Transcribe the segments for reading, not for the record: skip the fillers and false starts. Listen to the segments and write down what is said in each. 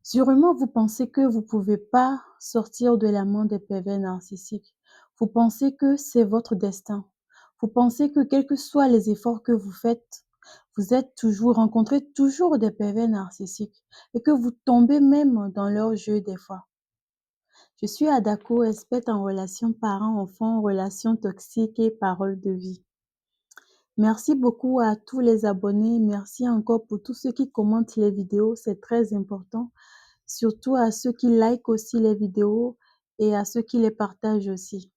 Sûrement, vous pensez que vous pouvez pas sortir de la main des pervers narcissiques. Vous pensez que c'est votre destin. Vous pensez que quels que soient les efforts que vous faites, vous êtes toujours rencontrez toujours des pervers narcissiques et que vous tombez même dans leur jeu des fois. Je suis Adako, experte en relations parents-enfants, relations toxiques et paroles de vie. Merci beaucoup à tous les abonnés. Merci encore pour tous ceux qui commentent les vidéos, c'est très important. Surtout à ceux qui likent aussi les vidéos et à ceux qui les partagent aussi.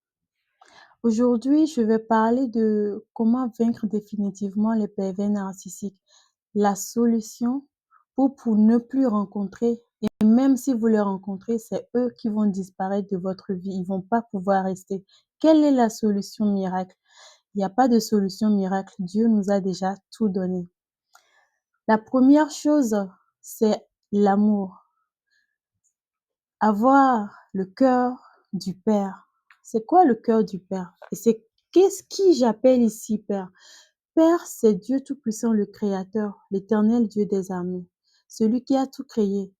Aujourd'hui, je vais parler de comment vaincre définitivement les pervers narcissiques. La solution pour ne plus rencontrer, et même si vous les rencontrez, c'est eux qui vont disparaître de votre vie. Ils vont pas pouvoir rester. Quelle est la solution miracle? Il n'y a pas de solution miracle. Dieu nous a déjà tout donné. La première chose, c'est l'amour. Avoir le cœur du Père. C'est quoi le cœur du Père? Et c'est qu'est-ce qui j'appelle ici Père? Père, c'est Dieu Tout-Puissant, le Créateur, l'Éternel Dieu des armées, celui qui a tout créé.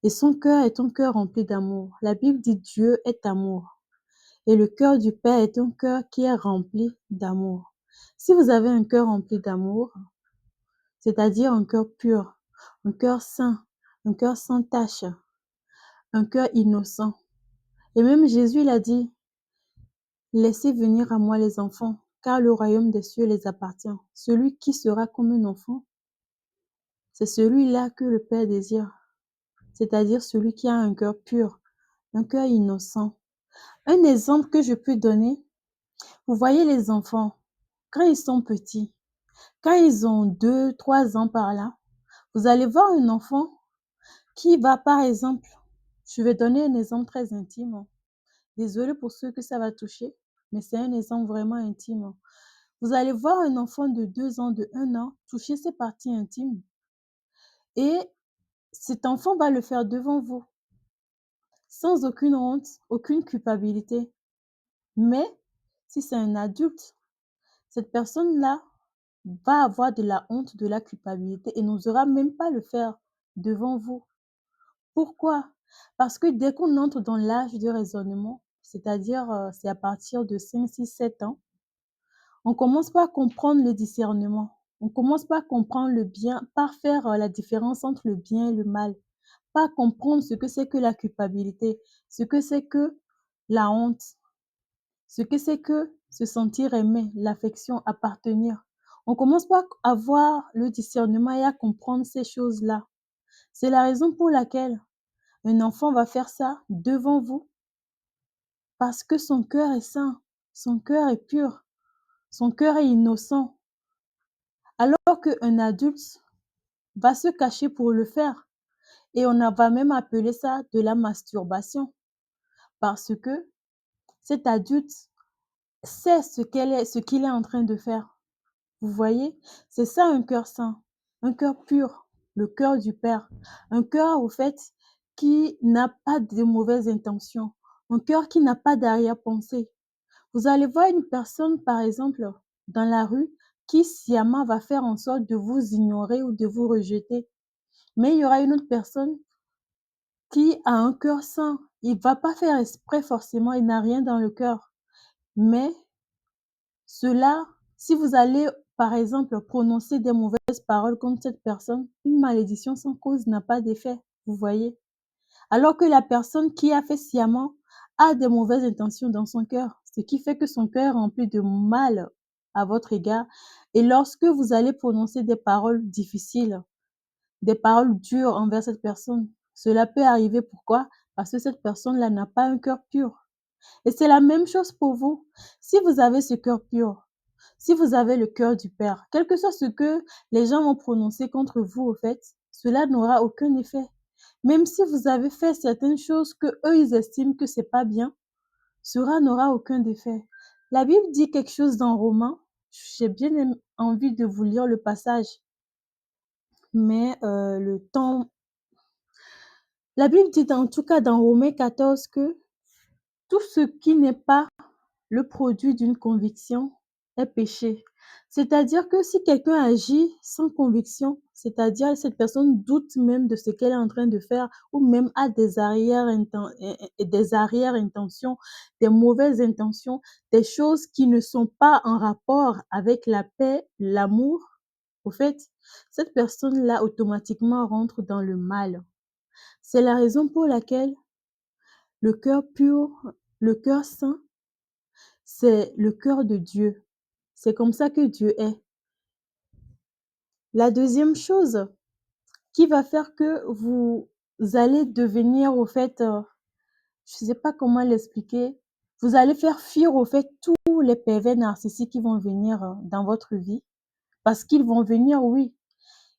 Et son cœur est un cœur rempli d'amour. La Bible dit Dieu est amour. Et le cœur du Père est un cœur qui est rempli d'amour. Si vous avez un cœur rempli d'amour, c'est-à-dire un cœur pur, un cœur saint, un cœur sans tache, un cœur innocent. Et même Jésus, il a dit, laissez venir à moi les enfants, car le royaume des cieux les appartient. Celui qui sera comme un enfant, c'est celui-là que le Père désire, c'est-à-dire celui qui a un cœur pur, un cœur innocent. Un exemple que je peux donner, vous voyez les enfants, quand ils sont petits, quand ils ont 2, 3 ans par là, vous allez voir un enfant qui va, par exemple, je vais donner un exemple très intime. Désolée pour ceux que ça va toucher, mais c'est un exemple vraiment intime. Vous allez voir un enfant de 2 ans, de 1 an toucher ses parties intimes et cet enfant va le faire devant vous, sans aucune honte, aucune culpabilité. Mais si c'est un adulte, cette personne-là va avoir de la honte, de la culpabilité et n'osera même pas le faire devant vous. Pourquoi? Parce que dès qu'on entre dans l'âge de raisonnement, c'est-à-dire, c'est à partir de 5, 6, 7 ans, on commence par comprendre le discernement. On commence par comprendre le bien, par faire la différence entre le bien et le mal, par comprendre ce que c'est que la culpabilité, ce que c'est que la honte, ce que c'est que se sentir aimé, l'affection, appartenir. On commence par avoir le discernement et à comprendre ces choses-là. C'est la raison pour laquelle un enfant va faire ça devant vous, parce que son cœur est sain, son cœur est pur, son cœur est innocent. Alors qu'un adulte va se cacher pour le faire. Et on va même appeler ça de la masturbation. Parce que cet adulte sait ce qu'il est en train de faire. Vous voyez? C'est ça un cœur saint, un cœur pur, le cœur du Père. Un cœur, au fait, qui n'a pas de mauvaises intentions. Un cœur qui n'a pas d'arrière-pensée. Vous allez voir une personne, par exemple, dans la rue, qui sciemment va faire en sorte de vous ignorer ou de vous rejeter. Mais il y aura une autre personne qui a un cœur sain. Il ne va pas faire exprès forcément, il n'a rien dans le cœur. Mais cela, si vous allez, par exemple, prononcer des mauvaises paroles contre cette personne, une malédiction sans cause n'a pas d'effet, vous voyez? Alors que la personne qui a fait sciemment a des mauvaises intentions dans son cœur, ce qui fait que son cœur est rempli de mal à votre égard. Et lorsque vous allez prononcer des paroles difficiles, des paroles dures envers cette personne, cela peut arriver. Pourquoi? Parce que cette personne-là n'a pas un cœur pur. Et c'est la même chose pour vous. Si vous avez ce cœur pur, si vous avez le cœur du Père, quel que soit ce que les gens vont prononcer contre vous, au fait, cela n'aura aucun effet. Même si vous avez fait certaines choses que eux ils estiment que c'est pas bien, cela n'aura aucun effet. La Bible dit quelque chose dans Romains. J'ai bien envie de vous lire le passage, mais le temps. La Bible dit en tout cas dans Romains 14 que tout ce qui n'est pas le produit d'une conviction est péché. C'est-à-dire que si quelqu'un agit sans conviction, c'est-à-dire cette personne doute même de ce qu'elle est en train de faire ou même a des arrière-intentions, des mauvaises intentions, des choses qui ne sont pas en rapport avec la paix, l'amour, au fait, cette personne-là automatiquement rentre dans le mal. C'est la raison pour laquelle le cœur pur, le cœur saint, c'est le cœur de Dieu. C'est comme ça que Dieu est. La deuxième chose qui va faire que vous allez devenir au fait, je ne sais pas comment l'expliquer, vous allez faire fuir au fait tous les pervers narcissiques qui vont venir, dans votre vie. Parce qu'ils vont venir, oui,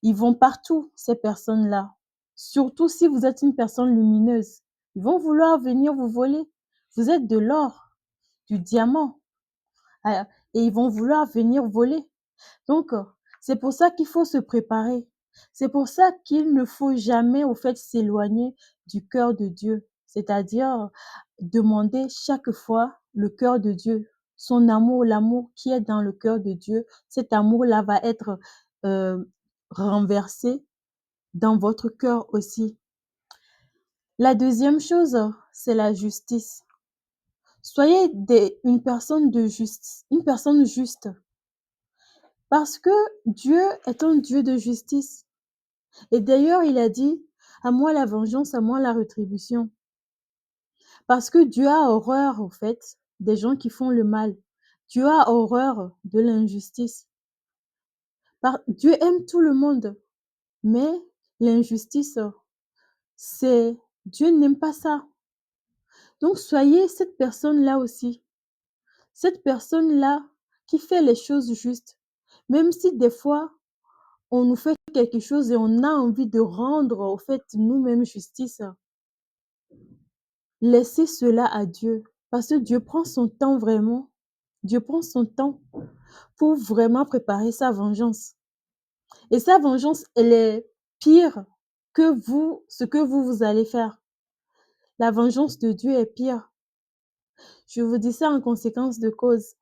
ils vont partout ces personnes-là. Surtout si vous êtes une personne lumineuse. Ils vont vouloir venir vous voler. Vous êtes de l'or, du diamant, ah et ils vont vouloir venir voler. Donc, c'est pour ça qu'il faut se préparer. C'est pour ça qu'il ne faut jamais, au fait, s'éloigner du cœur de Dieu. C'est-à-dire, demander chaque fois le cœur de Dieu, son amour, l'amour qui est dans le cœur de Dieu. Cet amour-là va être, renversé dans votre cœur aussi. La deuxième chose, c'est la justice. Soyez une personne de justice, une personne juste. Parce que Dieu est un Dieu de justice. Et d'ailleurs, il a dit: «À moi la vengeance, à moi la rétribution». Parce que Dieu a horreur, au fait, des gens qui font le mal. Dieu a horreur de l'injustice. Dieu aime tout le monde, mais l'injustice, c'est Dieu n'aime pas ça. Donc soyez cette personne-là aussi. Cette personne-là qui fait les choses justes. Même si des fois, on nous fait quelque chose et on a envie de rendre, au fait, nous-mêmes justice. Laissez cela à Dieu, parce que Dieu prend son temps vraiment. Dieu prend son temps pour vraiment préparer sa vengeance. Et sa vengeance, elle est pire que vous, ce que vous allez faire. La vengeance de Dieu est pire. Je vous dis ça en conséquence de cause.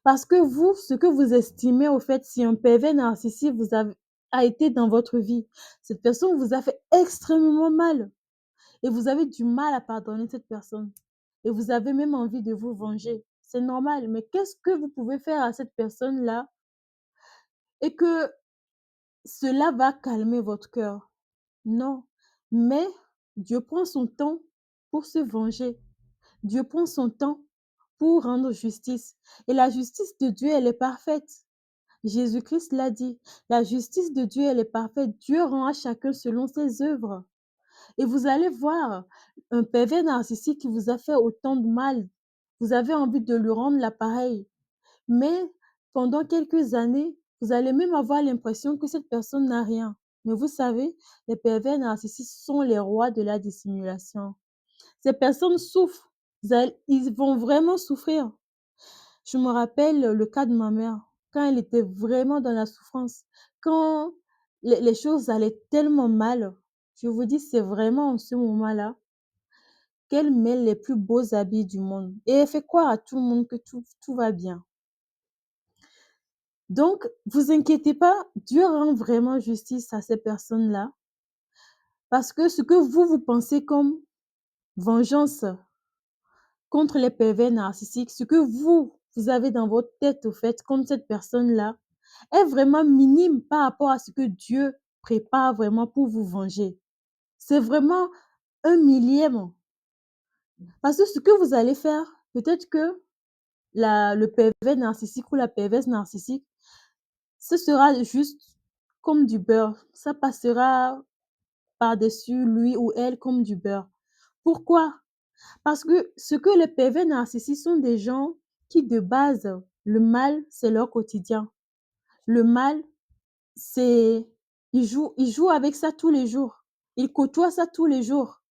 Parce que vous, ce que vous estimez au fait, si un pervers narcissique a été dans votre vie, cette personne vous a fait extrêmement mal et vous avez du mal à pardonner cette personne et vous avez même envie de vous venger. C'est normal, mais qu'est-ce que vous pouvez faire à cette personne-là et que cela va calmer votre cœur? Non, mais Dieu prend son temps pour se venger. Dieu prend son temps pour rendre justice et la justice de Dieu, elle est parfaite. Jésus-Christ l'a dit, la justice de Dieu, elle est parfaite. Dieu rend à chacun selon ses œuvres. Et vous allez voir un pervers narcissique qui vous a fait autant de mal. Vous avez envie de lui rendre l'appareil. Mais pendant quelques années, vous allez même avoir l'impression que cette personne n'a rien. Mais vous savez, les pervers narcissiques sont les rois de la dissimulation. Ces personnes souffrent. Ils vont vraiment souffrir. Je me rappelle le cas de ma mère, quand elle était vraiment dans la souffrance, quand les choses allaient tellement mal, je vous dis, c'est vraiment en ce moment-là qu'elle met les plus beaux habits du monde et elle fait croire à tout le monde que tout va bien. Donc, vous inquiétez pas, Dieu rend vraiment justice à ces personnes-là parce que ce que vous pensez comme vengeance contre les pervers narcissiques, ce que vous avez dans votre tête, au fait, contre cette personne-là, est vraiment minime par rapport à ce que Dieu prépare vraiment pour vous venger. C'est vraiment un millième. Parce que ce que vous allez faire, peut-être que le pervers narcissique ou la perverse narcissique, ce sera juste comme du beurre. Ça passera par-dessus lui ou elle comme du beurre. Pourquoi? Parce que ce que les pervers narcissiques sont des gens qui, de base, le mal, c'est leur quotidien. Le mal, c'est ils jouent avec ça tous les jours. Ils côtoient ça tous les jours.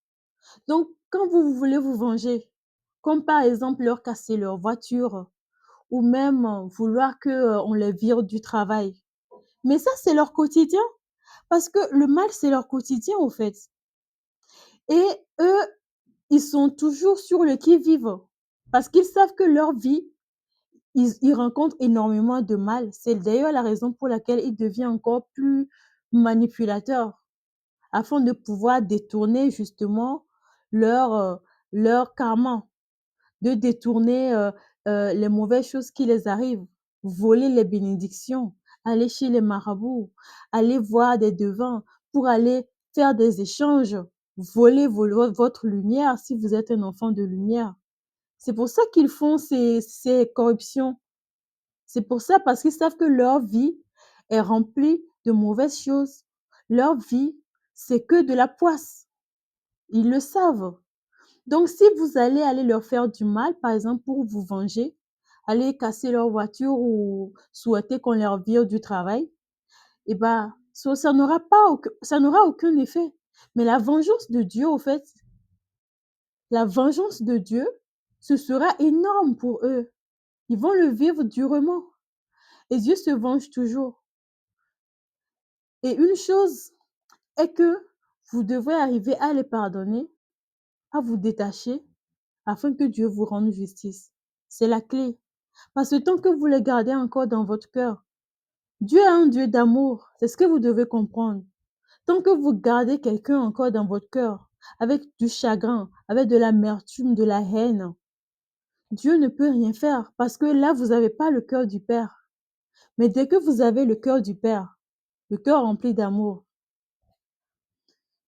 Donc, quand vous voulez vous venger, comme par exemple leur casser leur voiture ou même vouloir que, on les vire du travail. Mais ça, c'est leur quotidien parce que le mal, c'est leur quotidien, au fait. Et eux, ils sont toujours sur le qui-vive parce qu'ils savent que leur vie, il rencontre énormément de mal. C'est d'ailleurs la raison pour laquelle il devient encore plus manipulateur, afin de pouvoir détourner justement leur, leur karma, de détourner, les mauvaises choses qui les arrivent, voler les bénédictions, aller chez les marabouts, aller voir des devins pour aller faire des échanges, voler votre lumière si vous êtes un enfant de lumière. C'est pour ça qu'ils font ces corruptions. C'est pour ça, parce qu'ils savent que leur vie est remplie de mauvaises choses. Leur vie, c'est que de la poisse. Ils le savent. Donc, si vous allez aller leur faire du mal, par exemple, pour vous venger, aller casser leur voiture ou souhaiter qu'on leur vire du travail, eh ben, ça n'aura pas ça n'aura aucun effet. Mais la vengeance de Dieu, au fait, la vengeance de Dieu, ce sera énorme pour eux. Ils vont le vivre durement. Et Dieu se venge toujours. Et une chose est que vous devez arriver à les pardonner, à vous détacher, afin que Dieu vous rende justice. C'est la clé. Parce que tant que vous les gardez encore dans votre cœur, Dieu est un Dieu d'amour. C'est ce que vous devez comprendre. Tant que vous gardez quelqu'un encore dans votre cœur, avec du chagrin, avec de l'amertume, de la haine, Dieu ne peut rien faire parce que là, vous n'avez pas le cœur du Père. Mais dès que vous avez le cœur du Père, le cœur rempli d'amour,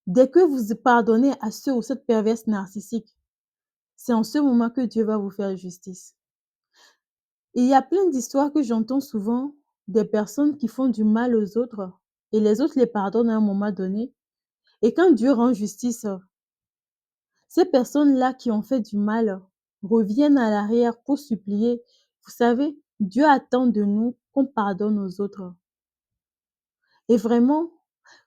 dès que vous pardonnez à ceux ou cette perverse narcissique, c'est en ce moment que Dieu va vous faire justice. Et il y a plein d'histoires que j'entends souvent des personnes qui font du mal aux autres et les autres les pardonnent à un moment donné. Et quand Dieu rend justice, ces personnes-là qui ont fait du mal reviennent à l'arrière pour supplier. Vous savez, Dieu attend de nous qu'on pardonne aux autres. Et vraiment,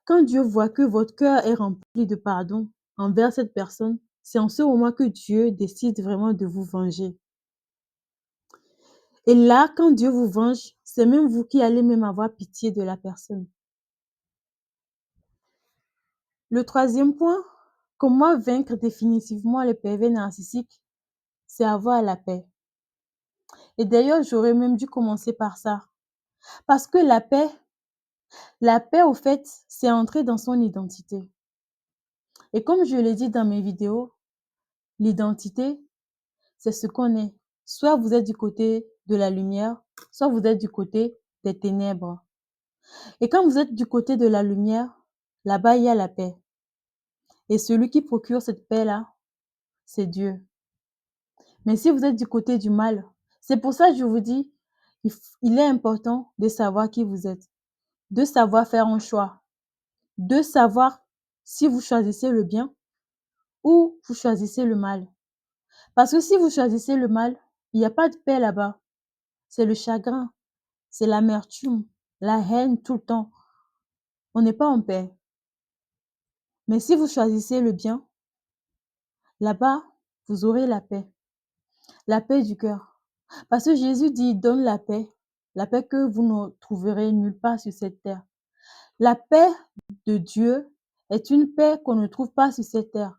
quand Dieu voit que votre cœur est rempli de pardon envers cette personne, c'est en ce moment que Dieu décide vraiment de vous venger. Et là, quand Dieu vous venge, c'est même vous qui allez même avoir pitié de la personne. Le troisième point, comment vaincre définitivement les pervers narcissiques, c'est avoir la paix. Et d'ailleurs, j'aurais même dû commencer par ça. Parce que la paix au fait, c'est entrer dans son identité. Et comme je l'ai dit dans mes vidéos, l'identité, c'est ce qu'on est. Soit vous êtes du côté de la lumière, soit vous êtes du côté des ténèbres. Et quand vous êtes du côté de la lumière, là-bas, il y a la paix. Et celui qui procure cette paix-là, c'est Dieu. Mais si vous êtes du côté du mal, c'est pour ça que je vous dis, il est important de savoir qui vous êtes, de savoir faire un choix, de savoir si vous choisissez le bien ou vous choisissez le mal. Parce que si vous choisissez le mal, il n'y a pas de paix là-bas. C'est le chagrin, c'est l'amertume, la haine tout le temps. On n'est pas en paix. Mais si vous choisissez le bien, là-bas, vous aurez la paix du cœur. Parce que Jésus dit, donne la paix que vous ne trouverez nulle part sur cette terre. La paix de Dieu est une paix qu'on ne trouve pas sur cette terre.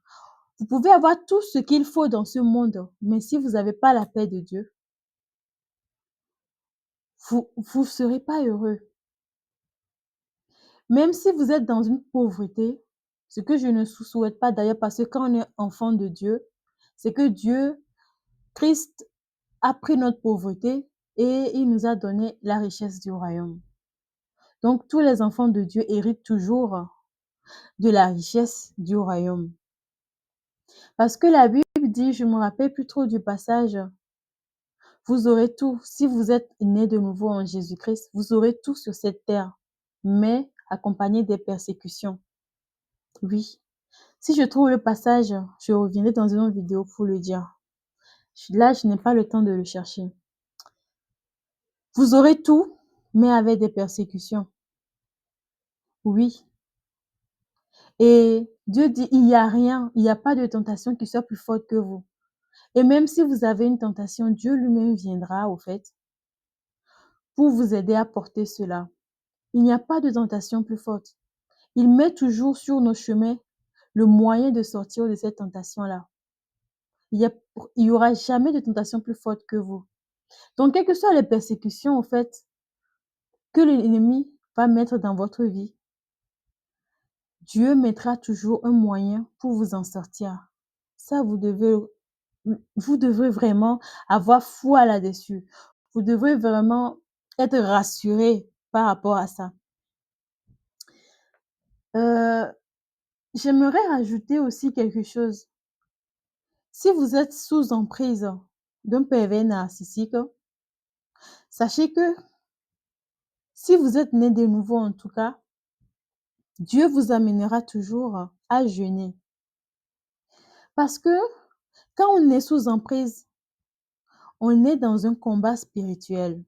Vous pouvez avoir tout ce qu'il faut dans ce monde, mais si vous n'avez pas la paix de Dieu, vous ne serez pas heureux. Même si vous êtes dans une pauvreté, ce que je ne souhaite pas d'ailleurs, parce que quand on est enfant de Dieu, c'est que Dieu, Christ, a pris notre pauvreté et il nous a donné la richesse du royaume. Donc, tous les enfants de Dieu héritent toujours de la richesse du royaume. Parce que la Bible dit, je ne me rappelle plus trop du passage, vous aurez tout. Si vous êtes né de nouveau en Jésus-Christ, vous aurez tout sur cette terre, mais accompagné des persécutions. Oui. Si je trouve le passage, je reviendrai dans une autre vidéo pour le dire. Là, je n'ai pas le temps de le chercher. Vous aurez tout, mais avec des persécutions. Oui. Et Dieu dit, il n'y a rien, il n'y a pas de tentation qui soit plus forte que vous. Et même si vous avez une tentation, Dieu lui-même viendra, au fait, pour vous aider à porter cela. Il n'y a pas de tentation plus forte. Il met toujours sur nos chemins le moyen de sortir de cette tentation-là. Il y aura jamais de tentation plus forte que vous. Donc, quelles que soient les persécutions, en fait, que l'ennemi va mettre dans votre vie, Dieu mettra toujours un moyen pour vous en sortir. Ça, vous devrez vraiment avoir foi là-dessus. Vous devrez vraiment être rassuré par rapport à ça. Heu, J'aimerais rajouter aussi quelque chose. Si vous êtes sous emprise d'un pervers narcissique, sachez que si vous êtes né de nouveau en tout cas, Dieu vous amènera toujours à jeûner. Parce que quand on est sous emprise, on est dans un combat spirituel.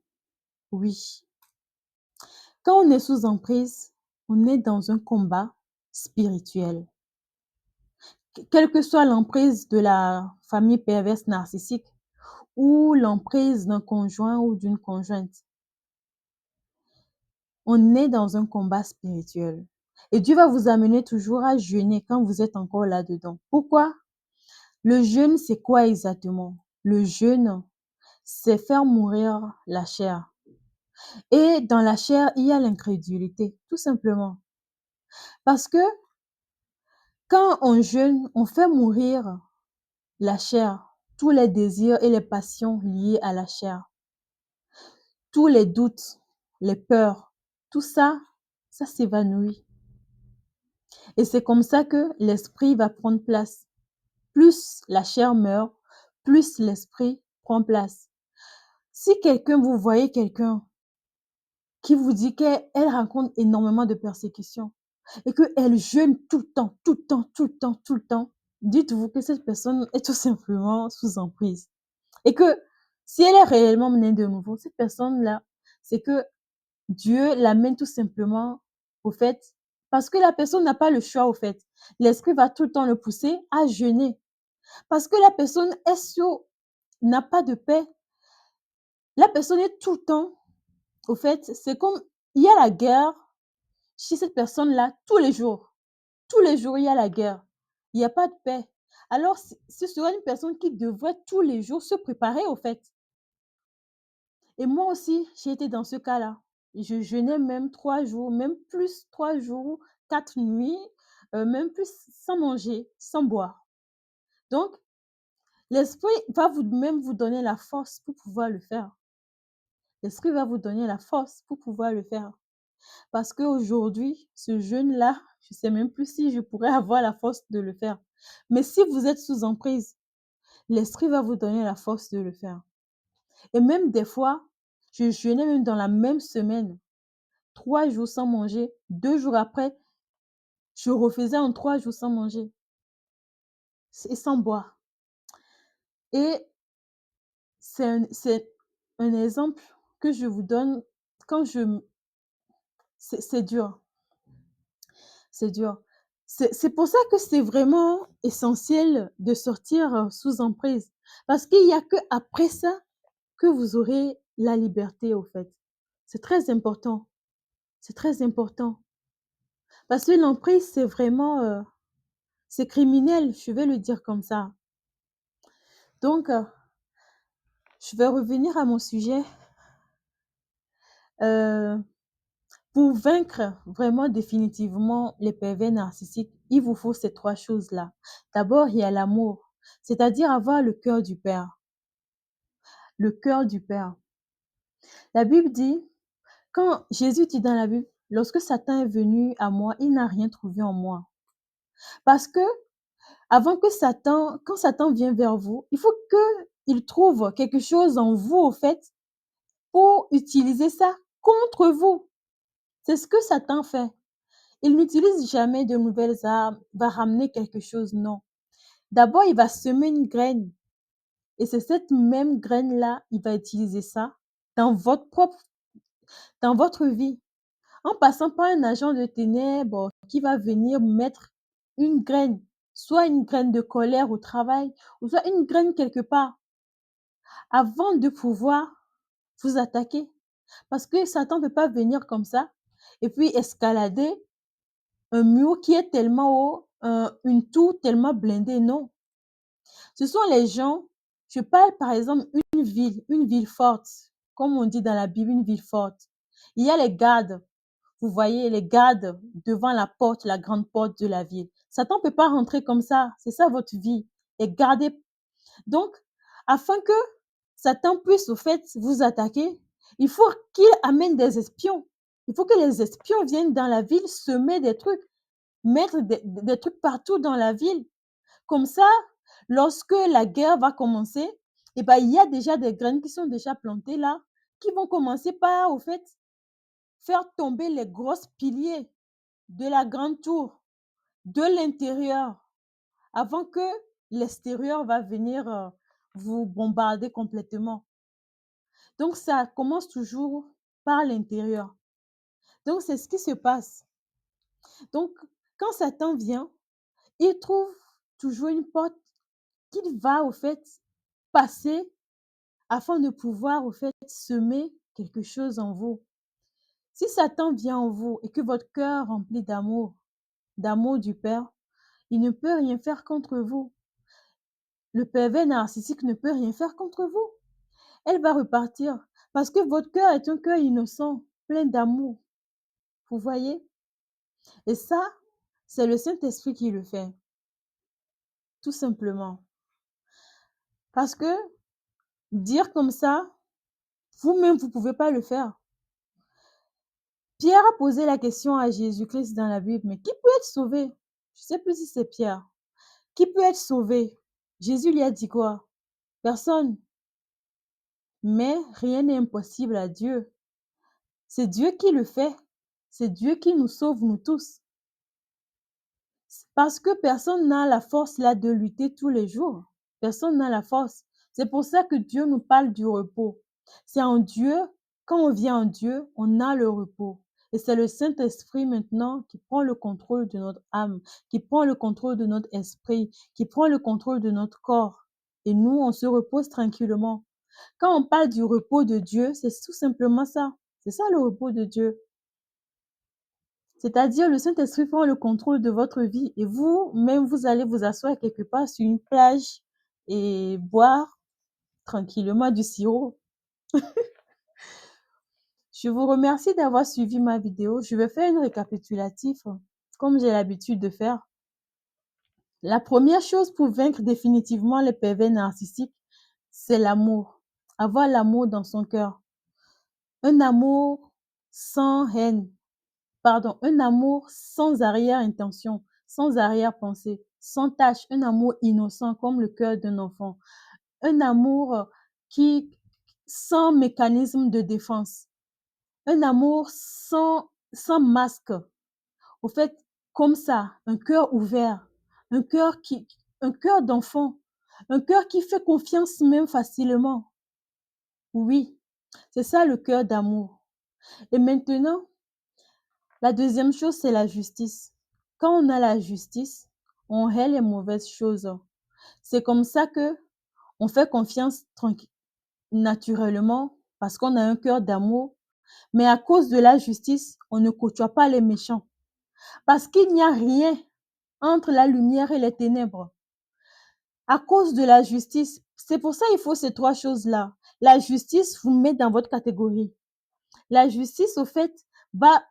Oui. Quand on est sous emprise, on est dans un combat spirituel. Quelle que soit l'emprise de la famille perverse narcissique ou l'emprise d'un conjoint ou d'une conjointe, on est dans un combat spirituel. Et Dieu va vous amener toujours à jeûner quand vous êtes encore là-dedans. Pourquoi? Le jeûne, c'est quoi exactement? Le jeûne, c'est faire mourir la chair. Et dans la chair, il y a l'incrédulité, tout simplement. Parce que quand on jeûne, on fait mourir la chair, tous les désirs et les passions liées à la chair, tous les doutes, les peurs, tout ça, ça s'évanouit. Et c'est comme ça que l'esprit va prendre place. Plus la chair meurt, plus l'esprit prend place. Si vous voyez quelqu'un qui vous dit qu'elle rencontre énormément de persécutions et qu'elle jeûne tout le temps, tout le temps, tout le temps, tout le temps, dites-vous que cette personne est tout simplement sous emprise. Et que si elle est réellement née de nouveau, cette personne-là, c'est que Dieu l'amène tout simplement au fait, parce que la personne n'a pas le choix au fait. L'esprit va tout le temps le pousser à jeûner. Parce que la personne n'a pas de paix. La personne est tout le temps, au fait, c'est comme il y a la guerre chez cette personne-là tous les jours. Tous les jours, il y a la guerre. Il n'y a pas de paix. Alors, ce serait une personne qui devrait tous les jours se préparer au fait. Et moi aussi, j'ai été dans ce cas-là. Je jeûnais même 3 jours, même plus 3 jours, 4 nuits, même plus sans manger, sans boire. Donc, l'esprit va vous donner la force pour pouvoir le faire. L'esprit va vous donner la force pour pouvoir le faire. Parce qu'aujourd'hui, ce jeûne-là, je ne sais même plus si je pourrais avoir la force de le faire. Mais si vous êtes sous emprise, l'esprit va vous donner la force de le faire. Et même des fois, je jeûnais même dans la même semaine. 3 jours sans manger, 2 jours après, je refaisais en 3 jours sans manger et sans boire. Et c'est un exemple que je vous donne quand je m c'est dur, c'est dur. C'est pour ça que c'est vraiment essentiel de sortir, sous emprise. Parce qu'il y a qu'après ça que vous aurez la liberté, au fait. C'est très important, c'est très important. Parce que l'emprise, c'est vraiment, c'est criminel, je vais le dire comme ça. Donc, je vais revenir à mon sujet. Heu, pour vaincre vraiment définitivement les pervers narcissiques, il vous faut ces 3 choses-là. D'abord, il y a l'amour, c'est-à-dire avoir le cœur du Père, le cœur du Père. La Bible dit quand Jésus dit dans la Bible: «Lorsque Satan est venu à moi, il n'a rien trouvé en moi». Parce que avant que Satan quand Satan vient vers vous, il faut qu'il trouve quelque chose en vous, au fait, pour utiliser ça contre vous. C'est ce que Satan fait. Il n'utilise jamais de nouvelles armes, il va ramener quelque chose, non. D'abord, il va semer une graine et c'est cette même graine-là, il va utiliser ça dans dans votre vie, en passant par un agent de ténèbres qui va venir mettre une graine, soit une graine de colère au travail ou soit une graine quelque part, avant de pouvoir vous attaquer. Parce que Satan ne peut pas venir comme ça et puis escalader un mur qui est tellement haut, une tour tellement blindée, non. Ce sont les gens je parle par exemple une ville forte, comme on dit dans la Bible, une ville forte. Il y a les gardes, vous voyez, les gardes devant la porte, la grande porte de la ville. Satan ne peut pas rentrer comme ça, c'est ça votre vie. Et gardez. Donc, afin que Satan puisse, au fait, vous attaquer, il faut qu'il amène des espions. Il faut que les espions viennent dans la ville semer des trucs, mettre des trucs partout dans la ville. Comme ça, lorsque la guerre va commencer, eh ben, il y a déjà des graines qui sont déjà plantées là, qui vont commencer par, au fait, faire tomber les grosses piliers de la grande tour, de l'intérieur, avant que l'extérieur va venir vous bombarder complètement. Donc, ça commence toujours par l'intérieur. Donc, c'est ce qui se passe. Donc, quand Satan vient, il trouve toujours une porte qu'il va, au fait, passer afin de pouvoir, au fait, semer quelque chose en vous. Si Satan vient en vous et que votre cœur rempli d'amour du Père, il ne peut rien faire contre vous. Le pervers narcissique ne peut rien faire contre vous. Elle va repartir parce que votre cœur est un cœur innocent, plein d'amour. Vous voyez? Et ça, c'est le Saint-Esprit qui le fait, tout simplement. Parce que dire comme ça, vous-même, vous ne pouvez pas le faire. Pierre a posé la question à Jésus-Christ dans la Bible, mais qui peut être sauvé? Je ne sais plus si c'est Pierre. Qui peut être sauvé? Jésus lui a dit quoi? Personne. Mais rien n'est impossible à Dieu. C'est Dieu qui le fait. C'est Dieu qui nous sauve, nous tous. Parce que personne n'a la force là de lutter tous les jours. Personne n'a la force. C'est pour ça que Dieu nous parle du repos. C'est en Dieu, quand on vient en Dieu, on a le repos. Et c'est le Saint-Esprit maintenant qui prend le contrôle de notre âme, qui prend le contrôle de notre esprit, qui prend le contrôle de notre corps. Et nous, on se repose tranquillement. Quand on parle du repos de Dieu, c'est tout simplement ça. C'est ça le repos de Dieu. C'est-à-dire le Saint-Esprit prend le contrôle de votre vie et vous-même, vous allez vous asseoir quelque part sur une plage et boire tranquillement du sirop. Je vous remercie d'avoir suivi ma vidéo. Je vais faire une récapitulatif comme j'ai l'habitude de faire. La première chose pour vaincre définitivement les pervers narcissiques, c'est l'amour. Avoir l'amour dans son cœur. Un amour sans haine. Pardon, un amour sans arrière-intention, sans arrière-pensée, sans tâche, un amour innocent comme le cœur d'un enfant. Un amour qui sans mécanisme de défense. Un amour sans masque. Au fait, comme ça, un cœur ouvert, un un cœur d'enfant, un cœur qui fait confiance même facilement. Oui, c'est ça le cœur d'amour. Et maintenant, la deuxième chose, c'est la justice. Quand on a la justice, on hait les mauvaises choses. C'est comme ça que on fait confiance naturellement parce qu'on a un cœur d'amour. Mais à cause de la justice, on ne côtoie pas les méchants. Parce qu'il n'y a rien entre la lumière et les ténèbres. À cause de la justice, c'est pour ça qu'il faut ces trois choses-là. La justice vous met dans votre catégorie. La justice, au fait,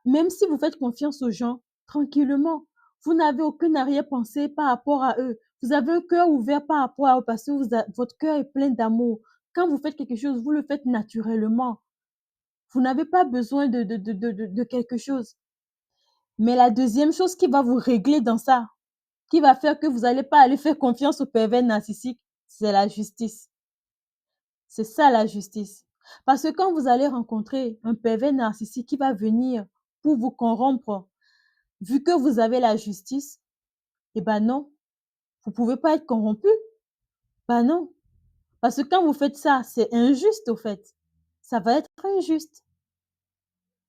même si vous faites confiance aux gens, tranquillement, vous n'avez aucune arrière-pensée par rapport à eux. Vous avez un cœur ouvert par rapport à eux parce que votre cœur est plein d'amour. Quand vous faites quelque chose, vous le faites naturellement. Vous n'avez pas besoin de quelque chose. Mais la deuxième chose qui va vous régler dans ça, qui va faire que vous n'allez pas aller faire confiance aux pervers narcissiques, c'est la justice. C'est ça la justice. Parce que quand vous allez rencontrer un pervers narcissique qui va venir pour vous corrompre, vu que vous avez la justice, eh ben non, vous ne pouvez pas être corrompu. Ben non. Parce que quand vous faites ça, c'est injuste au fait. Ça va être injuste.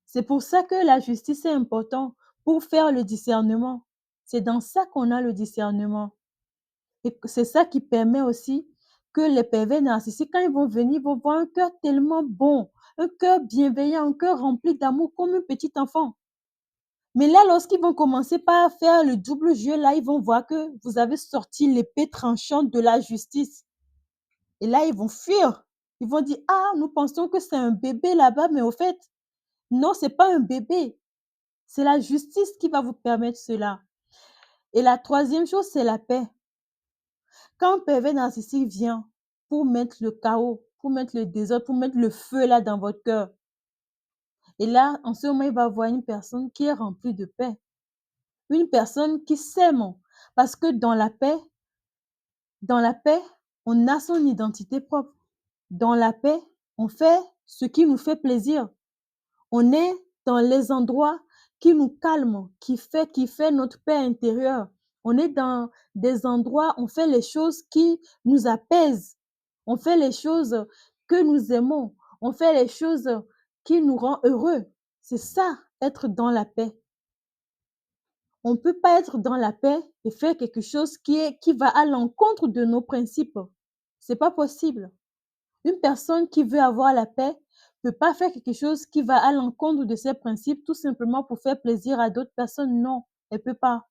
C'est pour ça que la justice est importante pour faire le discernement. C'est dans ça qu'on a le discernement. Et c'est ça qui permet aussi que les pervers narcissiques, quand ils vont venir, ils vont voir un cœur tellement bon, un cœur bienveillant, un cœur rempli d'amour comme un petit enfant. Mais là, lorsqu'ils vont commencer par faire le double jeu, là, ils vont voir que vous avez sorti l'épée tranchante de la justice. Et là, ils vont fuir. Ils vont dire: «Ah, nous pensons que c'est un bébé là-bas, mais au fait, non, c'est pas un bébé. C'est la justice qui va vous permettre cela». Et la troisième chose, c'est la paix. Quand un pervers narcissique vient pour mettre le chaos, pour mettre le désordre, pour mettre le feu là dans votre cœur, et là, en ce moment, il va voir une personne qui est remplie de paix, une personne qui s'aime. Parce que dans la paix, on a son identité propre. Dans la paix, on fait ce qui nous fait plaisir. On est dans les endroits qui nous calment, qui fait notre paix intérieure. On est dans des endroits, on fait les choses qui nous apaisent. On fait les choses que nous aimons. On fait les choses qui nous rendent heureux. C'est ça, être dans la paix. On ne peut pas être dans la paix et faire quelque chose qui va à l'encontre de nos principes. C'est pas possible. Une personne qui veut avoir la paix ne peut pas faire quelque chose qui va à l'encontre de ses principes tout simplement pour faire plaisir à d'autres personnes. Non, elle ne peut pas.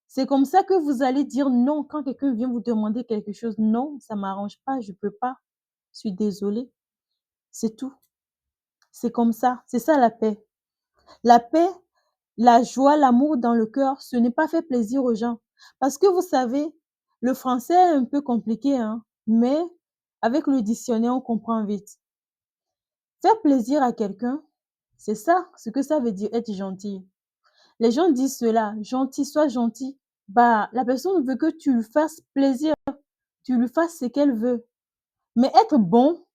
C'est comme ça que vous allez dire non quand quelqu'un vient vous demander quelque chose. Non, ça ne m'arrange pas, je ne peux pas. Je suis désolée. C'est tout. C'est comme ça. C'est ça la paix. La paix, la joie, l'amour dans le cœur, ce n'est pas faire plaisir aux gens. Parce que vous savez, le français est un peu compliqué, hein, mais avec le dictionnaire, on comprend vite. Faire plaisir à quelqu'un, c'est ça, ce que ça veut dire être gentil. Les gens disent cela, gentil, sois gentil. Bah, la personne veut que tu lui fasses plaisir, tu lui fasses ce qu'elle veut. Mais être bon,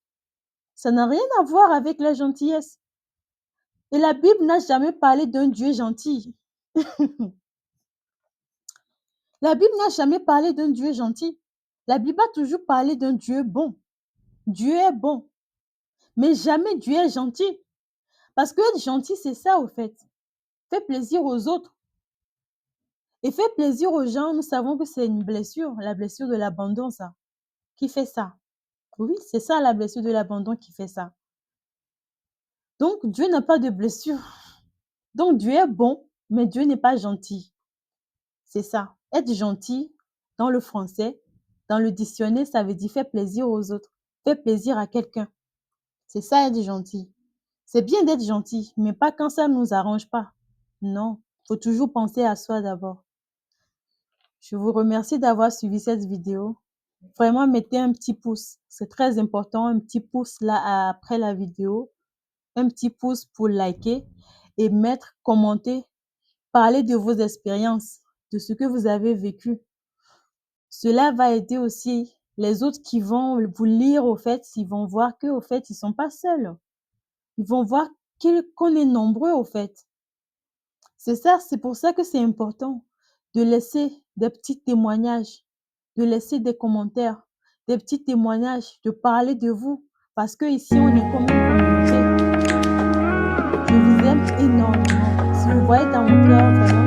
ça n'a rien à voir avec la gentillesse. Et la Bible n'a jamais parlé d'un Dieu gentil. La Bible n'a jamais parlé d'un Dieu gentil. La Bible a toujours parlé d'un Dieu bon. Dieu est bon, mais jamais Dieu est gentil. Parce que être gentil, c'est ça au fait. Faire plaisir aux autres. Et faire plaisir aux gens, nous savons que c'est une blessure, la blessure de l'abandon, ça, qui fait ça. Oui, c'est ça la blessure de l'abandon qui fait ça. Donc, Dieu n'a pas de blessure. Donc, Dieu est bon, mais Dieu n'est pas gentil. C'est ça. Être gentil, dans le français, dans le dictionnaire, ça veut dire faire plaisir aux autres, faire plaisir à quelqu'un. C'est ça être gentil. C'est bien d'être gentil, mais pas quand ça ne nous arrange pas. Non, il faut toujours penser à soi d'abord. Je vous remercie d'avoir suivi cette vidéo. Vraiment, mettez un petit pouce. C'est très important, un petit pouce là après la vidéo. Un petit pouce pour liker et mettre, commenter, parler de vos expériences, de ce que vous avez vécu. Cela va aider aussi les autres qui vont vous lire au fait, ils vont voir qu'au fait, ils ne sont pas seuls. Ils vont voir qu'on est nombreux au fait. C'est ça, c'est pour ça que c'est important de laisser des petits témoignages, de laisser des commentaires, des petits témoignages, de parler de vous. Parce que ici, on est comme une communauté. Je vous aime énormément. Si vous voyez dans mon cœur, vraiment,